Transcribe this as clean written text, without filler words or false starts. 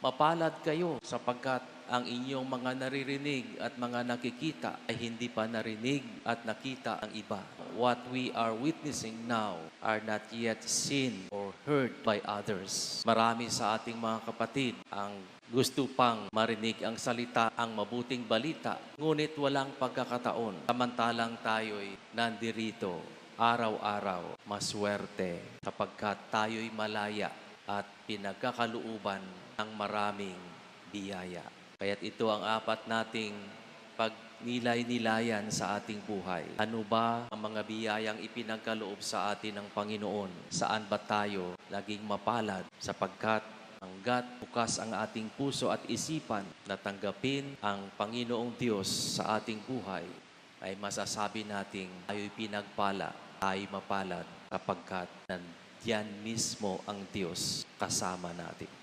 Mapalad kayo sapagkat ang inyong mga naririnig at mga nakikita ay hindi pa narinig at nakita ang iba. What we are witnessing now are not yet seen or heard by others. Marami sa ating mga kapatid ang gusto pang marinig ang salita, ang mabuting balita, ngunit walang pagkakataon. Samantalang tayo'y nandirito araw-araw, maswerte sapagkat tayo'y malaya at pinagkakalooban ng maraming biyaya. Kaya't ito ang apat nating pagnilay-nilayan sa ating buhay. Ano ba ang mga biyayang ipinagkaloob sa atin ng Panginoon? Saan ba tayo naging mapalad? Sapagkat hanggat bukas ang ating puso at isipan na tanggapin ang Panginoong Diyos sa ating buhay, ay masasabi nating tayo'y pinagpala, tayo'y mapalad sapagkat yan mismo ang Diyos kasama natin.